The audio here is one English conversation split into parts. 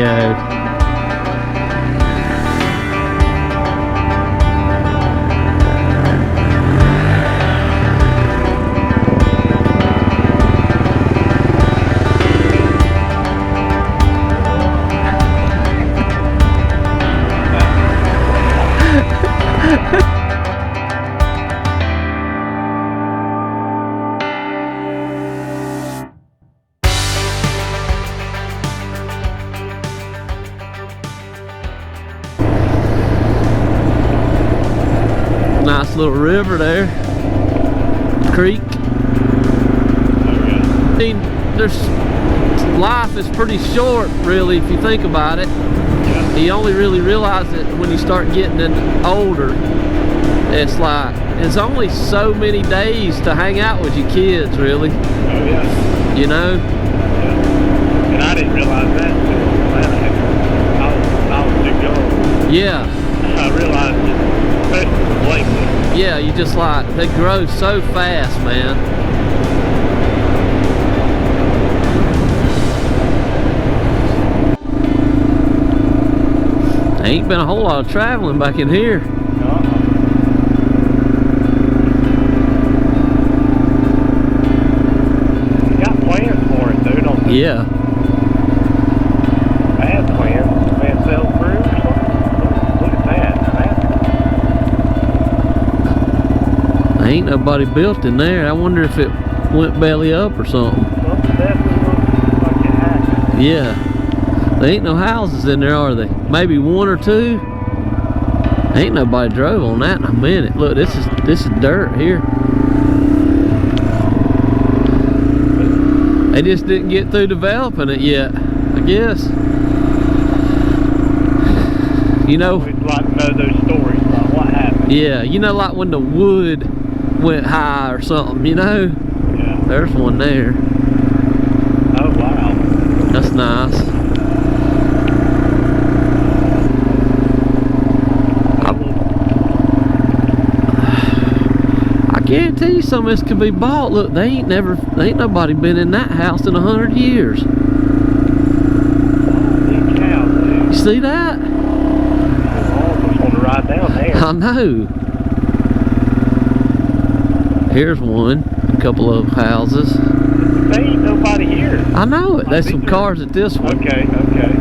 go. Nice little river there, creek. I mean, life is pretty short, really, if you think about it. Yeah. You only really realize it when you start getting older. It's like, it's only so many days to hang out with your kids, really. Oh yeah. You know? Yeah. And I didn't realize that until I was too young. Yeah. I realized it, especially lately. Yeah, you just like, they grow so fast, man. Ain't been a whole lot of traveling back in here. You got plans for it, though, don't you? Yeah. I had plans. Man, sail through or something. Look at that. Ain't nobody built in there. I wonder if it went belly up or something. Well, it definitely looks like it happened. Yeah. There ain't no houses in there, are they? Maybe one or two. Ain't nobody drove on that in a minute. Look, this is dirt here. They just didn't get through developing it yet, I guess. You know. We'd like to know those stories about what happened. Yeah, you know, like when the wood went high or something, you know? Yeah. There's one there. Oh, wow. That's nice. I guarantee you some of this could be bought. Look, they ain't nobody been in that house in 100 years. Holy cow, dude. You see that? I almost want to ride down there. I know. Here's one. A couple of houses. There ain't nobody here. I know it. There's some cars at this one. Okay, okay.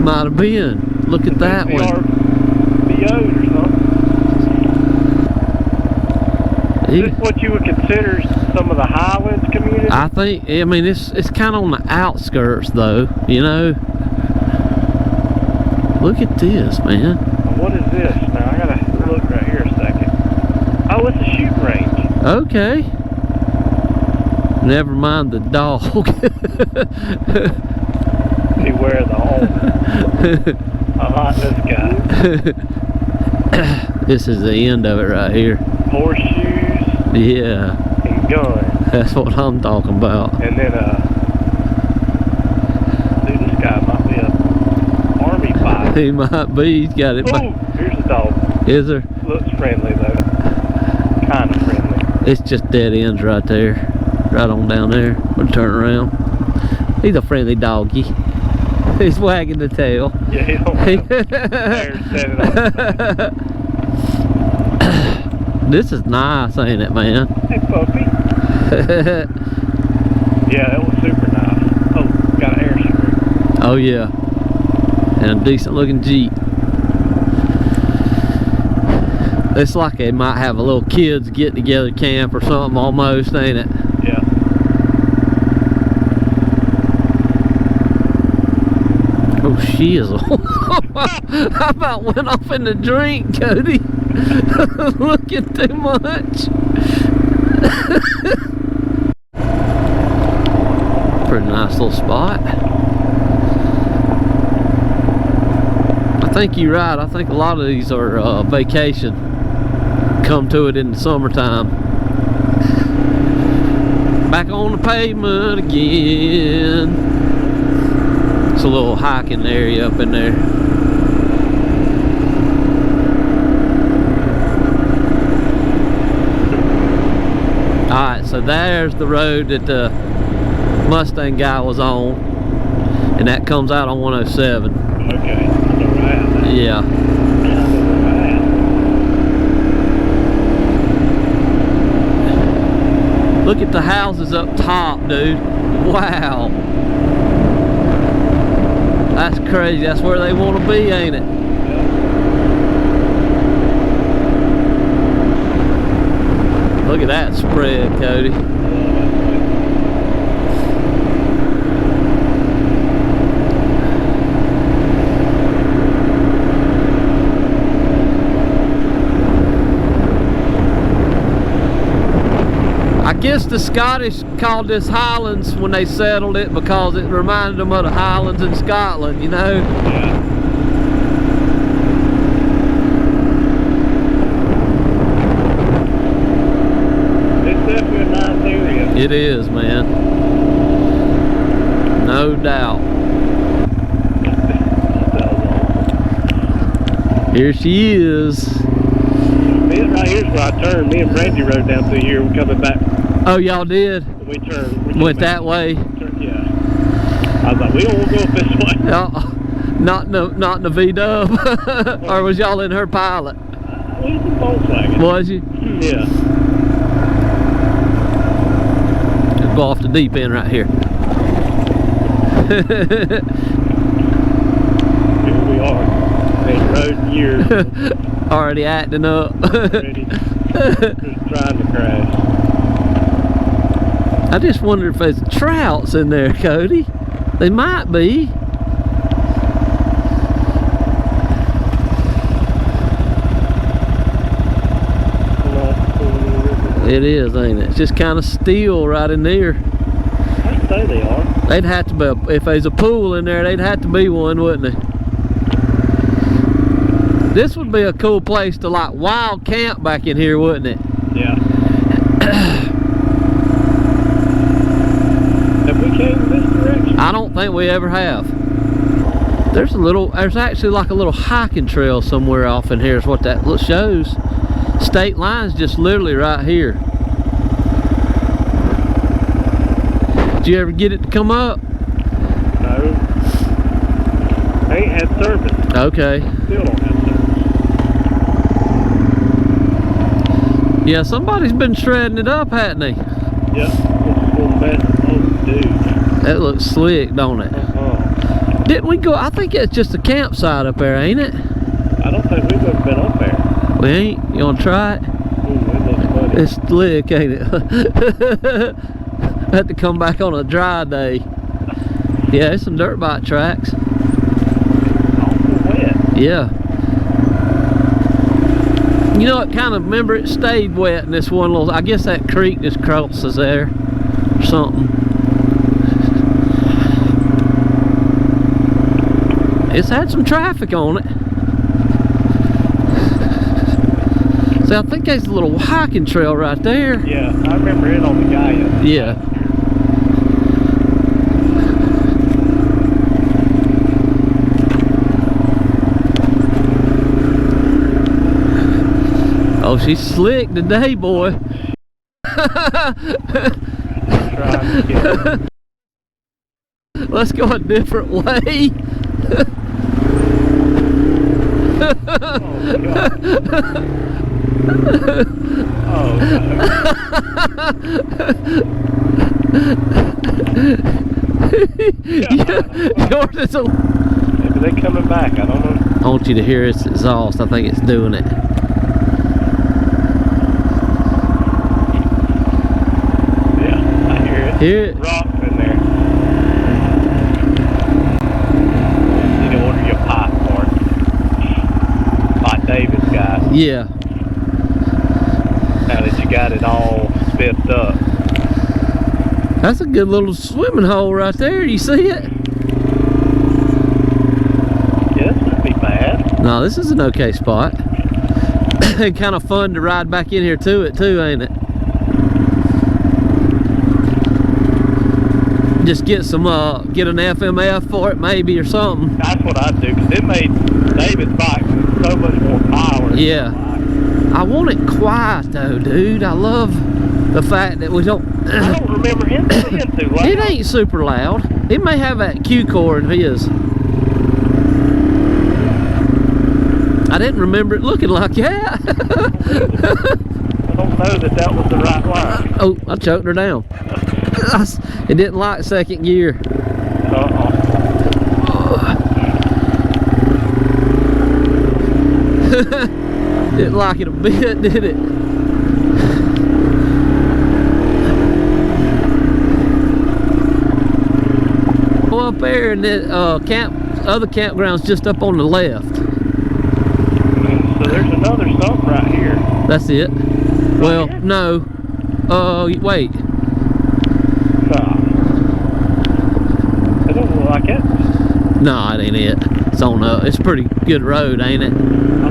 Might have been. Look at that one. RVOs or something. Is this what you would consider some of the Highlands community? I think, I mean, it's kind of on the outskirts though, you know. Look at this, man. What is this? Now I gotta look right here a second. Oh, it's a shooting range. Okay. Never mind the dog. Beware the hole. I like this guy. This is the end of it right here. Horseshoes. Yeah. And guns. That's what I'm talking about. And then dude, this guy might be a army fighter. He might be. He's got it. Oh, here's a dog. Is there? Looks friendly though. Kind of friendly. It's just dead ends right there. Right on down there. We'll turn around. He's a friendly doggy. He's wagging the tail. Yeah, he don't have there set it on. This is nice, ain't it, man? Hey, puppy. Yeah, that was super nice. Oh, got an airstream. Oh yeah, and a decent looking Jeep. It's like they might have a little kids get together camp or something almost, ain't it? Yeah. Oh, she is. I about went off in the drink, Koty. Looking too much. Pretty nice little spot. I think you're right. I think a lot of these are vacation. Come to it in the summertime. Back on the pavement again. It's a little hiking area up in there. Alright, so there's the road that Mustang guy was on, and that comes out on 107. Okay. Alright. Yeah. Look at the houses up top, dude. Wow. That's crazy. That's where they want to be, ain't it? Look at that spread, Cody. I guess the Scottish called this Highlands when they settled it because it reminded them of the Highlands in Scotland, you know? Yeah. It's definitely a nice area. It is, man. No doubt. Here she is. Right here's where I turned. Me and Brandy rode down through here. We're coming back. Oh, y'all did? We turned. Went that way? Yeah. I was like, we don't want to go this way. Not in the V-Dub. Or was y'all in her Pilot? We was in Volkswagen. Was you? Yeah. Go off the deep end right here. Here we are. Ain't rode in years. Already acting up. Ready. Just trying to crash. I just wonder if there's trouts in there, Cody. They might be. It is, ain't it? It's just kind of still right in there. I'd say they are. They'd have to be, if there's a pool in there, they'd have to be one, wouldn't they? This would be a cool place to like wild camp back in here, wouldn't it? Yeah. Have we came this direction? I don't think we ever have. There's actually like a little hiking trail somewhere off in here is what that shows. State line's just literally right here. Did you ever get it to come up? No. I ain't had service. Okay. Still don't have service. Yeah, somebody's been shredding it up, hadn't they? Yep. Oh, dude. That looks slick, don't it? Didn't we go? I think it's just a campsite up there, ain't it? I don't think we've ever been up there. We ain't. You wanna try it? Ooh, it looks funny. It's slick, ain't it? Had to come back on a dry day. Yeah, there's some dirt bike tracks. Awful wet. Yeah. You know, it kind of, remember it stayed wet in this one little, I guess that creek just crosses there or something. It's had some traffic on it. See, I think there's a little hiking trail right there. Yeah, I remember it on the guy. Yeah. Oh, she's slick today, boy. Let's go a different way. Oh, Yours is a... Maybe they're coming back, I don't know. I want you to hear its exhaust. I think it's doing it. Yeah, I hear it. Hear it? Rocks in there. You need to order your pipe for it. Like David's got. Yeah. Now that you got it all spiffed up. That's a good little swimming hole right there. You see it? Yeah, this wouldn't be bad. No, this is an okay spot. And kind of fun to ride back in here to it too, ain't it? Just get some, get an FMF for it maybe or something. That's what I'd do, because it made David's bike so much more power. Yeah. I want it quiet though, dude. I love the fact that we don't. I don't remember him being too loud. It ain't super loud. It may have that Q core in his. I didn't remember it looking like that. I don't know that was the right line. Oh, I choked her down. It didn't like second gear. Didn't like it a bit, did it? Go up there, and the other campground's just up on the left. So there's another stump right here. That's it. Well, here? no. Wait. It doesn't look like it. No, it ain't it. It's on it's a pretty good road, ain't it? I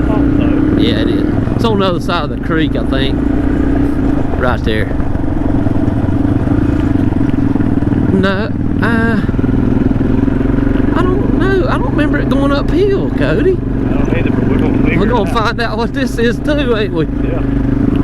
thought so. Yeah, it is. It's on the other side of the creek, I think. Right there. No, I don't know. I don't remember it going uphill, Cody. I don't either, but we're gonna figure We're gonna it out. find out what this is too, ain't we? Yeah.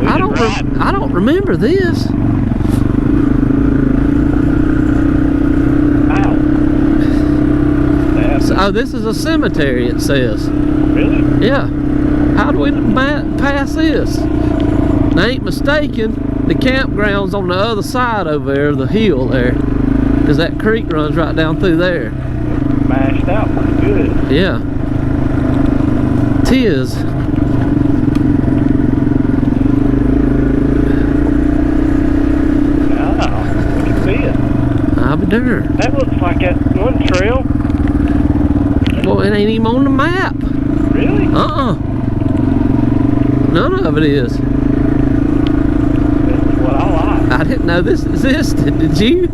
I don't remember this. Ow. Oh, this is a cemetery, it says. Really? Yeah. How do we pass this? I ain't mistaken, the campground's on the other side over there, the hill there. Because that creek runs right down through there. Mashed out pretty good. Yeah. Tis. Ah, we can see it. I'll be darned. That looks like that one trail. Well, it ain't even on the map. Really? None of it is. This is what I like. I didn't know this existed, did you?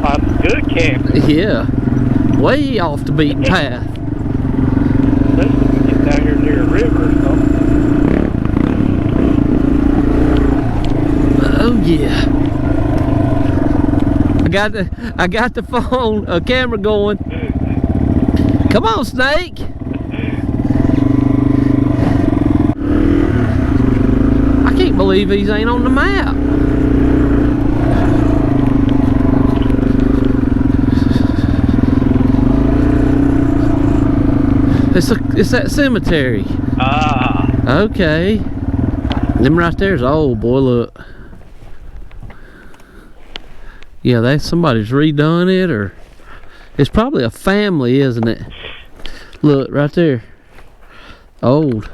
I'm good camping. Yeah. Way off the beaten path. Let's get down here near a river or something. Oh yeah. I got the phone, camera going. Come on, Snake. I can't believe these ain't on the map. It's that cemetery. Ah. Okay. Them right there's old, boy, look. Yeah, that's somebody's redone it, or it's probably a family, isn't it? Look, right there. Old.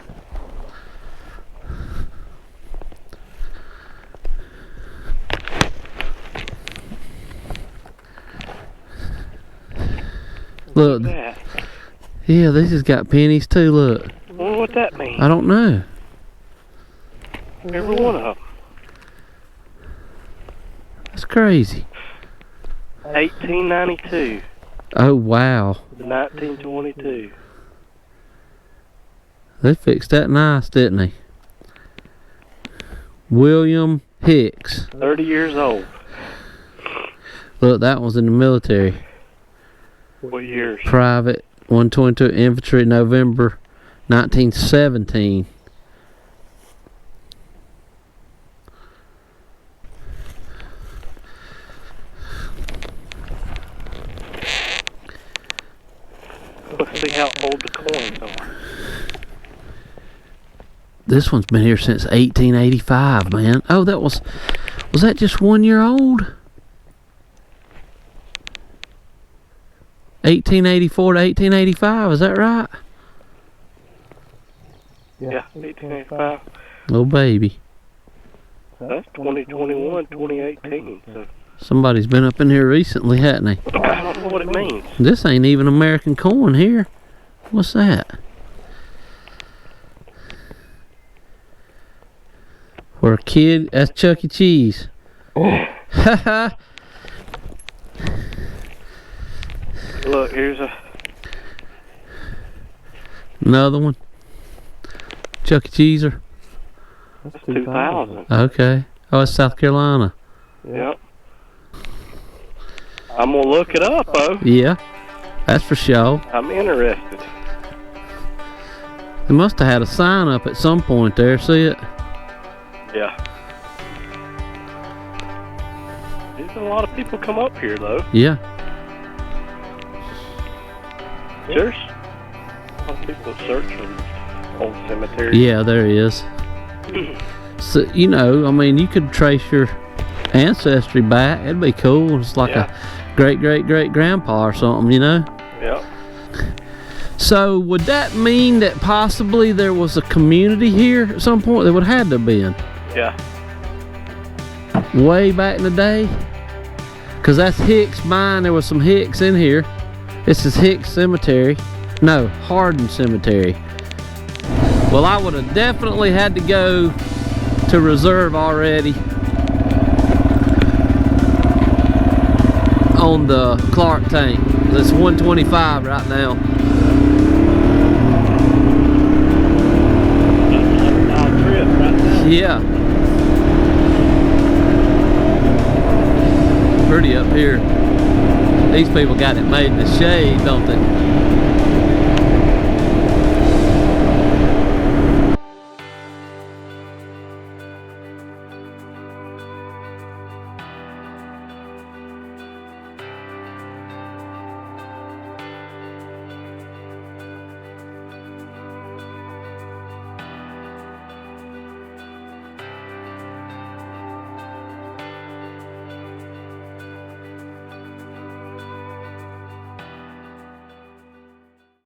Look. What's that? Yeah, this has got pennies too, look. Well, what that mean? I don't know. Every one of them. That's crazy. 1892 Oh, wow. to 1922. They fixed that nice, didn't they? William Hicks. 30 years old. Look, that one's in the military. What years? Private 122 Infantry, November 1917. Let's see how old the coins are. This one's been here since 1885, man. Oh, was that just 1 year old? 1884 to 1885, is that right? Yeah, 1885. Oh, baby. That's 2021, 2018. So Somebody's been up in here recently, hasn't they? I don't know what it means. This ain't even American corn here. What's that? For a kid, that's Chuck E. Cheese. Haha. Look, here's Another one. Chuck E. Cheeser. that's 2000. Okay. Oh, it's South That's for sure. I'm interested. They must have had a sign up at some point there, see it? Yeah. There's a lot of people come up here, though. Yeah. There's a lot of people searching old cemeteries. Yeah, there is. So, you know, I mean, you could trace your ancestry back. It'd be cool. It's like a great-great-great-grandpa or something, you know? Yeah. So, would that mean that possibly there was a community here at some point? There would have had to have been. Yeah. Way back in the day? Because that's Hicks mine. There was some Hicks in here. This is Hicks Cemetery. No, Hardin Cemetery. Well, I would have definitely had to go to reserve already on the Clark tank. It's 125 right now. Yeah. Pretty up here. These people got it made in the shade, don't they?